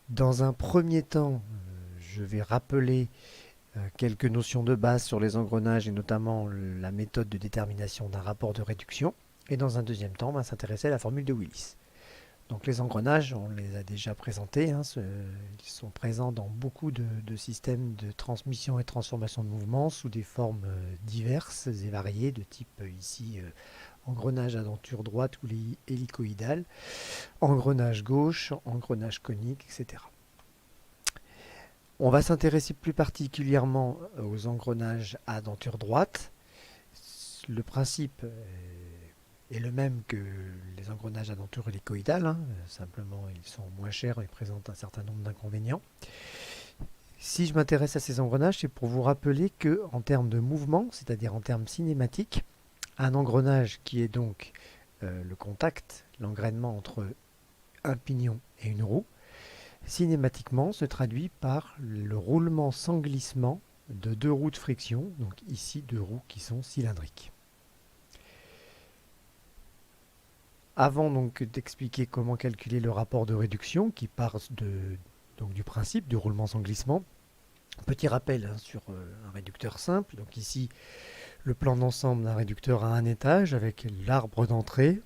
Dans un premier temps, je vais rappeler quelques notions de base sur les engrenages et notamment la méthode de détermination d'un rapport de réduction. Et dans un deuxième temps, on va s'intéresser à la formule de Willis. Donc les engrenages, on les a déjà présentés, hein, ils sont présents dans beaucoup de systèmes de transmission et transformation de mouvements sous des formes diverses et variées, de type ici engrenage à denture droite ou hélicoïdal, engrenage gauche, engrenage conique, etc. On va s'intéresser plus particulièrement aux engrenages à denture droite. Le principe est le même que les engrenages à denture hélicoïdale, hein. Simplement ils sont moins chers et présentent un certain nombre d'inconvénients. Si je m'intéresse à ces engrenages, c'est pour vous rappeler que en termes de mouvement, c'est-à-dire en termes cinématiques, un engrenage qui est donc le contact, l'engrainement entre un pignon et une roue, cinématiquement se traduit par le roulement sans glissement de deux roues de friction, donc ici deux roues qui sont cylindriques. Avant donc d'expliquer comment calculer le rapport de réduction qui part donc du principe du roulement sans glissement, petit rappel hein, sur un réducteur simple. Donc ici le plan d'ensemble d'un réducteur à un étage avec l'arbre d'entrée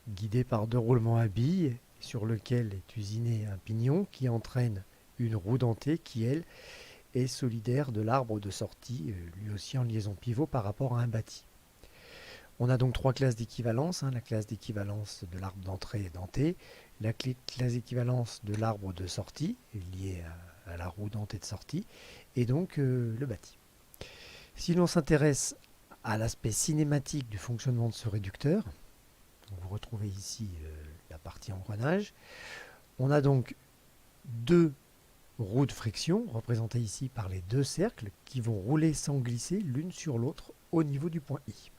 guidé par deux roulements à billes sur lequel est usiné un pignon qui entraîne une roue dentée qui elle est solidaire de l'arbre de sortie, lui aussi en liaison pivot par rapport à un bâti. On a donc trois classes d'équivalence, hein, la classe d'équivalence de l'arbre d'entrée denté, la classe d'équivalence de l'arbre de sortie, liée à la roue dentée de sortie, et donc le bâti. Si l'on s'intéresse à l'aspect cinématique du fonctionnement de ce réducteur, donc vous retrouvez ici la partie engrenage, on a donc deux roues de friction, représentées ici par les deux cercles, qui vont rouler sans glisser l'une sur l'autre au niveau du point I.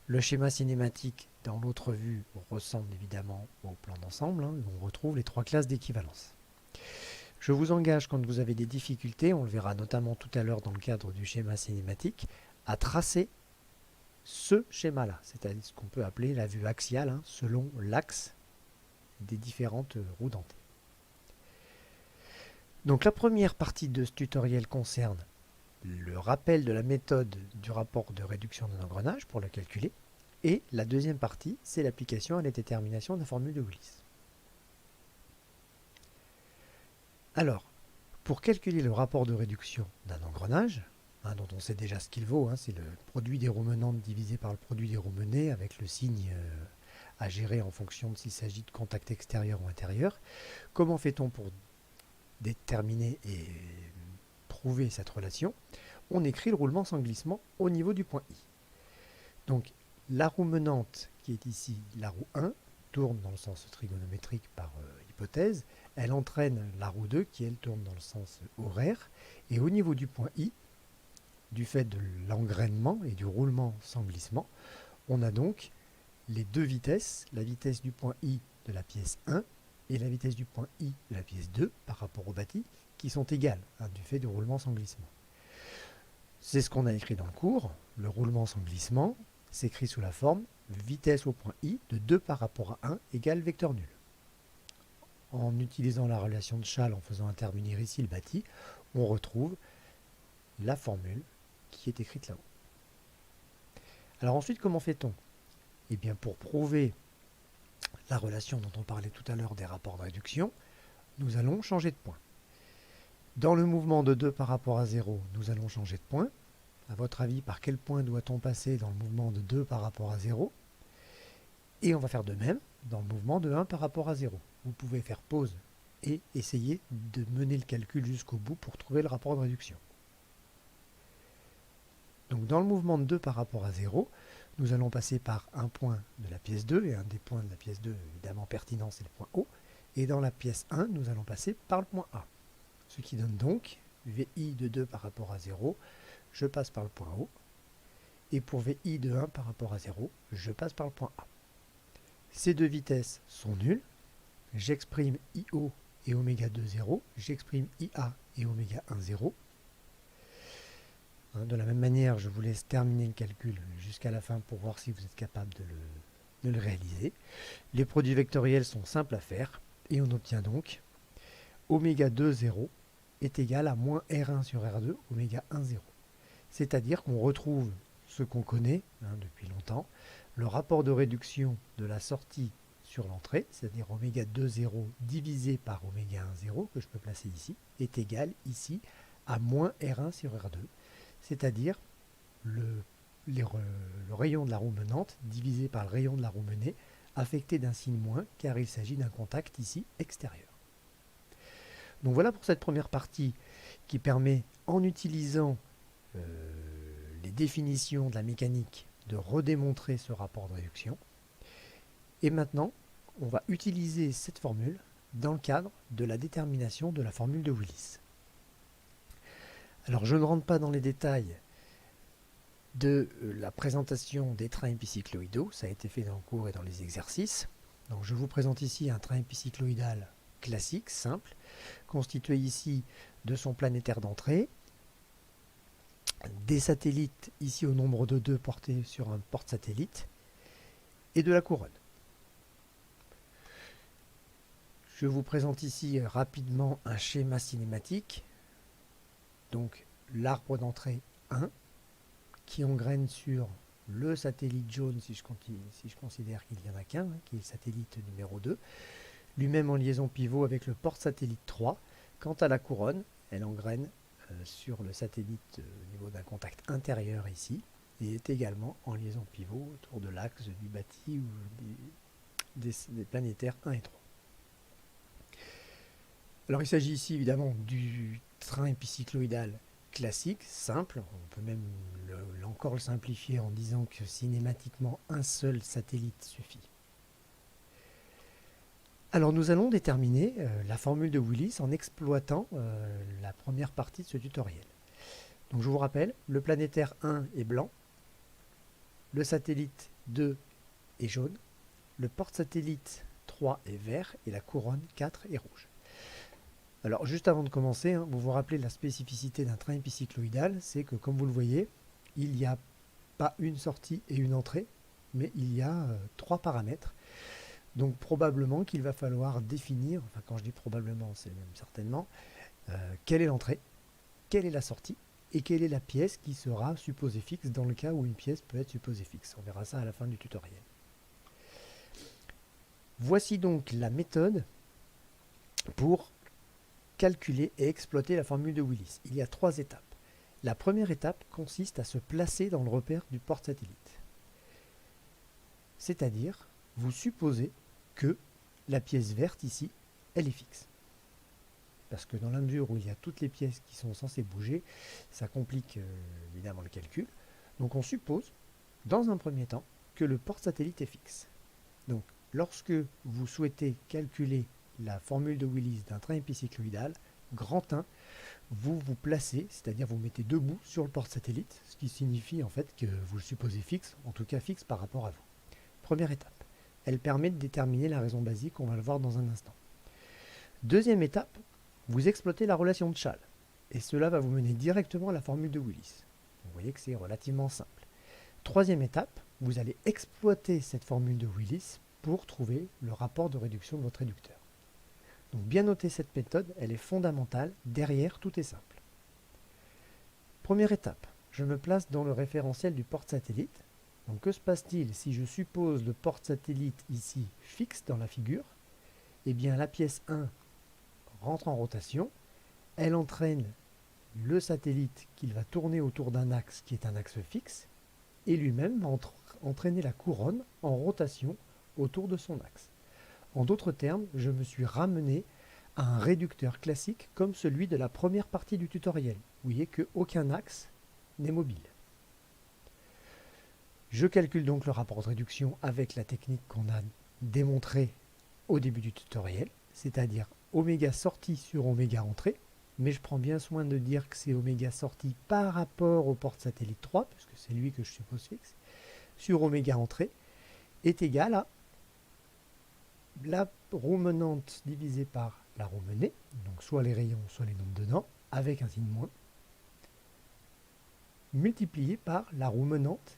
Le schéma cinématique dans l'autre vue ressemble évidemment au plan d'ensemble, hein, où on retrouve les trois classes d'équivalence. Je vous engage, quand vous avez des difficultés, on le verra notamment tout à l'heure dans le cadre du schéma cinématique, à tracer ce schéma-là, c'est-à-dire ce qu'on peut appeler la vue axiale, hein, selon l'axe des différentes roues dentées. Donc la première partie de ce tutoriel concerne le rappel de la méthode du rapport de réduction d'un engrenage pour le calculer. Et la deuxième partie, c'est l'application à la détermination de la formule de Willis. Alors, pour calculer le rapport de réduction d'un engrenage, hein, dont on sait déjà ce qu'il vaut, hein, c'est le produit des roues menantes divisé par le produit des roues menées avec le signe à gérer en fonction de s'il s'agit de contact extérieur ou intérieur. Comment fait-on pour déterminer et prouver cette relation? On écrit le roulement sans glissement au niveau du point I. Donc la roue menante, qui est ici la roue 1, tourne dans le sens trigonométrique par hypothèse. Elle entraîne la roue 2 qui, elle, tourne dans le sens horaire. Et au niveau du point I, du fait de l'engrainement et du roulement sans glissement, on a donc les deux vitesses, la vitesse du point I de la pièce 1 et la vitesse du point I de la pièce 2 par rapport au bâti, qui sont égales hein, du fait du roulement sans glissement. C'est ce qu'on a écrit dans le cours. Le roulement sans glissement s'écrit sous la forme vitesse au point I de 2 par rapport à 1 égale vecteur nul. En utilisant la relation de Schall, en faisant intervenir ici le bâti, on retrouve la formule qui est écrite là-haut. Alors ensuite, comment fait-on? Eh bien, pour prouver la relation dont on parlait tout à l'heure des rapports de réduction, nous allons changer de point. Dans le mouvement de 2 par rapport à 0, nous allons changer de point. À votre avis, par quel point doit-on passer dans le mouvement de 2 par rapport à 0? Et on va faire de même dans le mouvement de 1 par rapport à 0. Vous pouvez faire pause et essayer de mener le calcul jusqu'au bout pour trouver le rapport de réduction. Donc dans le mouvement de 2 par rapport à 0, nous allons passer par un point de la pièce 2, et un des points de la pièce 2 évidemment pertinent, c'est le point O. Et dans la pièce 1, nous allons passer par le point A. Ce qui donne donc VI de 2 par rapport à 0, je passe par le point O. Et pour VI de 1 par rapport à 0, je passe par le point A. Ces deux vitesses sont nulles. J'exprime IO et oméga 2, 0. J'exprime IA et oméga 1, 0. De la même manière, je vous laisse terminer le calcul jusqu'à la fin pour voir si vous êtes capable de le réaliser. Les produits vectoriels sont simples à faire et on obtient donc oméga 2, 0 est égal à moins R1 sur R2, oméga 1, 0. C'est-à-dire qu'on retrouve ce qu'on connaît depuis longtemps, le rapport de réduction de la sortie sur l'entrée, c'est-à-dire oméga 2, 0 divisé par oméga 1, 0, que je peux placer ici, est égal ici à moins R1 sur R2, c'est-à-dire le rayon de la roue menante divisé par le rayon de la roue menée, affecté d'un signe moins, car il s'agit d'un contact ici extérieur. Donc voilà pour cette première partie qui permet, en utilisant les définitions de la mécanique, de redémontrer ce rapport de réduction. Et maintenant, on va utiliser cette formule dans le cadre de la détermination de la formule de Willis. Alors je ne rentre pas dans les détails de la présentation des trains épicycloïdaux, ça a été fait dans le cours et dans les exercices. Donc je vous présente ici un train épicycloïdal classique, simple, constitué ici de son planétaire d'entrée, des satellites ici au nombre de 2 portés sur un porte-satellite, et de la couronne. Je vous présente ici rapidement un schéma cinématique. Donc l'arbre d'entrée 1, qui engraine sur le satellite jaune, si je considère qu'il n'y en a qu'un, qui est le satellite numéro 2, lui-même en liaison pivot avec le porte-satellite 3. Quant à la couronne, elle engraine sur le satellite au niveau d'un contact intérieur ici, et est également en liaison pivot autour de l'axe du bâti ou des planétaires 1 et 3. Alors il s'agit ici évidemment du train épicycloïdal classique, simple. On peut même encore le simplifier en disant que cinématiquement un seul satellite suffit. Alors nous allons déterminer la formule de Willis en exploitant la première partie de ce tutoriel. Donc je vous rappelle, le planétaire 1 est blanc, le satellite 2 est jaune, le porte-satellite 3 est vert et la couronne 4 est rouge. Alors juste avant de commencer, vous vous rappelez la spécificité d'un train épicycloïdal, c'est que comme vous le voyez, il n'y a pas une sortie et une entrée, mais il y a 3 paramètres. Donc probablement qu'il va falloir définir, enfin quand je dis probablement, c'est même certainement, quelle est l'entrée, quelle est la sortie, et quelle est la pièce qui sera supposée fixe dans le cas où une pièce peut être supposée fixe. On verra ça à la fin du tutoriel. Voici donc la méthode pour calculer et exploiter la formule de Willis. Il y a 3 étapes. La première étape consiste à se placer dans le repère du porte-satellite. C'est-à-dire, vous supposez que la pièce verte ici, elle est fixe. Parce que dans la mesure où il y a toutes les pièces qui sont censées bouger, ça complique évidemment le calcul. Donc on suppose, dans un premier temps, que le porte-satellite est fixe. Donc lorsque vous souhaitez calculer la formule de Willis d'un train épicycloïdal, grand 1, vous vous placez, c'est-à-dire vous mettez debout sur le porte-satellite, ce qui signifie en fait que vous le supposez fixe, en tout cas fixe par rapport à vous. Première étape, elle permet de déterminer la raison basique, on va le voir dans un instant. Deuxième étape, vous exploitez la relation de Schall, et cela va vous mener directement à la formule de Willis. Vous voyez que c'est relativement simple. Troisième étape, vous allez exploiter cette formule de Willis pour trouver le rapport de réduction de votre réducteur. Donc bien noter cette méthode, elle est fondamentale, derrière tout est simple. Première étape, je me place dans le référentiel du porte-satellite. Donc que se passe-t-il si je suppose le porte-satellite ici fixe dans la figure? Eh bien la pièce 1 rentre en rotation, elle entraîne le satellite qu'il va tourner autour d'un axe qui est un axe fixe, et lui-même va entraîner la couronne en rotation autour de son axe. En d'autres termes, je me suis ramené à un réducteur classique comme celui de la première partie du tutoriel. Vous voyez qu'aucun axe n'est mobile. Je calcule donc le rapport de réduction avec la technique qu'on a démontrée au début du tutoriel, c'est-à-dire oméga sortie sur oméga entrée, mais je prends bien soin de dire que c'est oméga sortie par rapport au porte-satellite 3, puisque c'est lui que je suppose fixe, sur oméga entrée, est égal à la roue menante divisée par la roue menée, donc soit les rayons, soit les nombres dedans, avec un signe moins, multiplié par la roue menante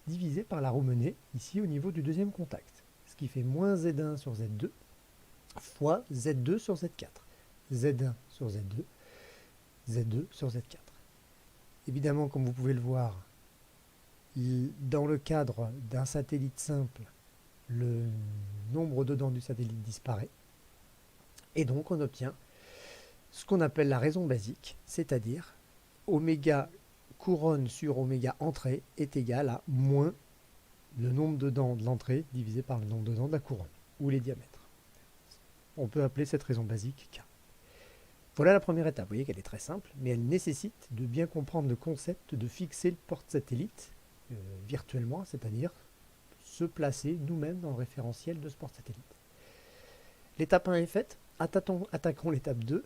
divisée par la roue menée, ici au niveau du deuxième contact. Ce qui fait moins Z1 sur Z2 fois Z2 sur Z4. Z1 sur Z2, Z2 sur Z4. Évidemment, comme vous pouvez le voir, dans le cadre d'un satellite simple, le nombre de dents du satellite disparaît. Et donc on obtient ce qu'on appelle la raison basique, c'est-à-dire oméga couronne sur oméga entrée est égal à moins le nombre de dents de l'entrée divisé par le nombre de dents de la couronne, ou les diamètres. On peut appeler cette raison basique K. Voilà la première étape. Vous voyez qu'elle est très simple, mais elle nécessite de bien comprendre le concept de fixer le porte-satellite virtuellement, c'est-à-dire se placer nous-mêmes dans le référentiel de ce porte-satellite. L'étape 1 est faite, attaquons l'étape 2,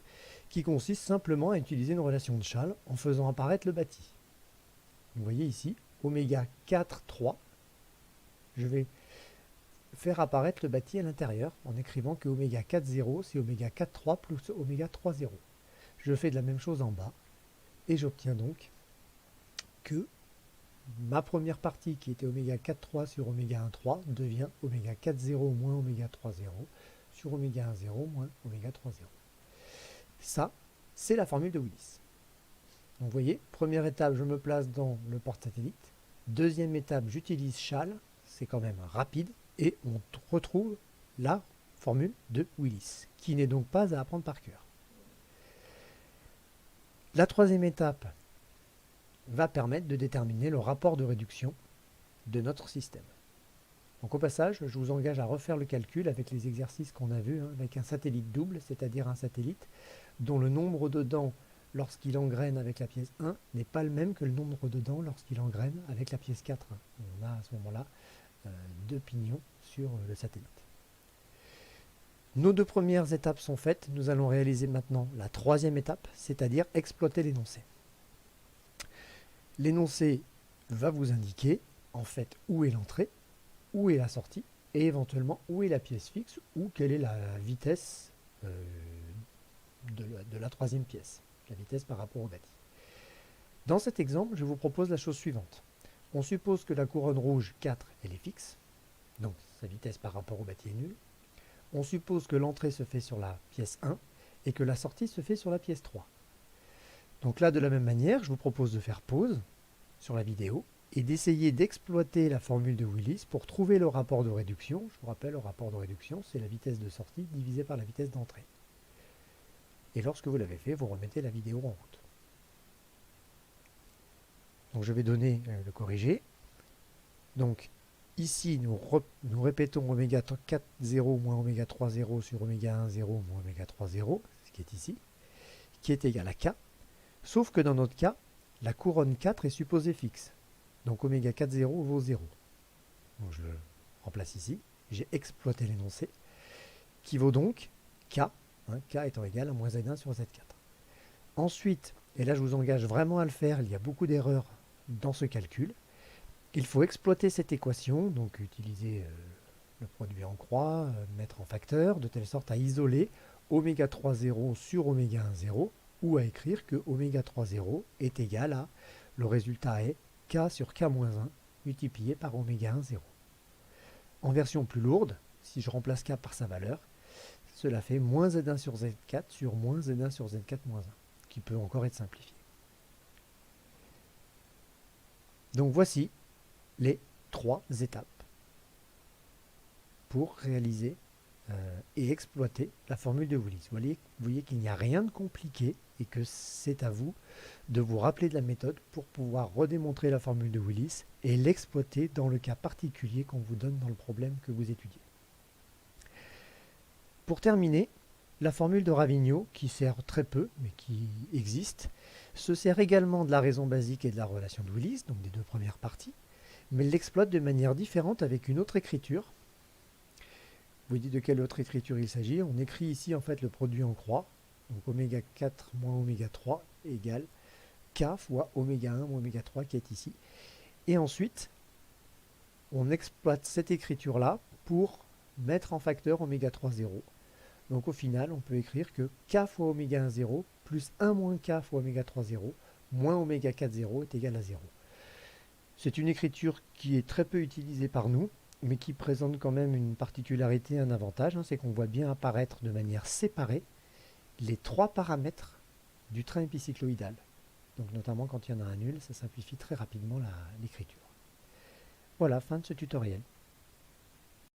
qui consiste simplement à utiliser une relation de Schall en faisant apparaître le bâti. Vous voyez ici, oméga 4, 3, je vais faire apparaître le bâti à l'intérieur en écrivant que oméga 4, 0, c'est oméga 4, 3 plus oméga 3, 0. Je fais de la même chose en bas, et j'obtiens donc que ma première partie qui était oméga 4, 3 sur oméga 1, 3 devient oméga 4, 0 moins oméga 3, 0 sur oméga 1, 0 moins oméga 3, 0. Ça, c'est la formule de Willis. Donc vous voyez, première étape, je me place dans le porte-satellite. Deuxième étape, j'utilise Schall, c'est quand même rapide, et on retrouve la formule de Willis, qui n'est donc pas à apprendre par cœur. La troisième étape va permettre de déterminer le rapport de réduction de notre système. Donc au passage, je vous engage à refaire le calcul avec les exercices qu'on a vus, avec un satellite double, c'est-à-dire un satellite dont le nombre de dents lorsqu'il engraine avec la pièce 1 n'est pas le même que le nombre de dents lorsqu'il engraine avec la pièce 4. On a à ce moment-là deux pignons sur le satellite. Nos deux premières étapes sont faites. Nous allons réaliser maintenant la troisième étape, c'est-à-dire exploiter l'énoncé. L'énoncé va vous indiquer en fait où est l'entrée, où est la sortie, et éventuellement où est la pièce fixe, ou quelle est la vitesse de la troisième pièce, la vitesse par rapport au bâti. Dans cet exemple, je vous propose la chose suivante. On suppose que la couronne rouge 4, elle est fixe, donc sa vitesse par rapport au bâti est nulle. On suppose que l'entrée se fait sur la pièce 1 et que la sortie se fait sur la pièce 3. Donc là, de la même manière, je vous propose de faire pause sur la vidéo et d'essayer d'exploiter la formule de Willis pour trouver le rapport de réduction. Je vous rappelle, le rapport de réduction, c'est la vitesse de sortie divisée par la vitesse d'entrée. Et lorsque vous l'avez fait, vous remettez la vidéo en route. Donc je vais donner le corrigé. Donc ici, nous répétons oméga 4, 0 moins oméga 3, 0 sur oméga 1, 0 moins oméga 3, 0, ce qui est ici, qui est égal à K. Sauf que dans notre cas, la couronne 4 est supposée fixe. Donc oméga 4, 0 vaut 0. Donc je le remplace ici. J'ai exploité l'énoncé, qui vaut donc K, K étant égal à moins Z1 sur Z4. Ensuite, et là je vous engage vraiment à le faire, il y a beaucoup d'erreurs dans ce calcul, il faut exploiter cette équation, donc utiliser le produit en croix, mettre en facteur, de telle sorte à isoler oméga 3, 0 sur oméga 1, 0, ou à écrire que oméga 3, 0 est égal à, le résultat est K sur K-1 multiplié par oméga 1, 0. En version plus lourde, si je remplace K par sa valeur, cela fait moins Z1 sur Z4 sur moins Z1 sur Z4 moins 1, qui peut encore être simplifié. Donc voici les trois étapes pour réaliser et exploiter la formule de Willis. Vous voyez qu'il n'y a rien de compliqué et que c'est à vous de vous rappeler de la méthode pour pouvoir redémontrer la formule de Willis et l'exploiter dans le cas particulier qu'on vous donne dans le problème que vous étudiez. Pour terminer, la formule de Ravigno, qui sert très peu, mais qui existe, se sert également de la raison basique et de la relation de Willis, donc des deux premières parties, mais elle l'exploite de manière différente avec une autre écriture. Vous voyez de quelle autre écriture il s'agit. On écrit ici en fait le produit en croix, donc oméga 4 moins oméga 3 égale K fois oméga 1 moins oméga 3 qui est ici. Et ensuite, on exploite cette écriture-là pour mettre en facteur oméga 3, 0. Donc au final, on peut écrire que K fois oméga 1, 0 plus 1 moins K fois oméga 3, 0 moins oméga 4, 0 est égal à 0. C'est une écriture qui est très peu utilisée par nous, mais qui présente quand même une particularité, un avantage, c'est qu'on voit bien apparaître de manière séparée les trois paramètres du train épicycloïdal. Donc notamment quand il y en a un nul, ça simplifie très rapidement l'écriture. Voilà, fin de ce tutoriel.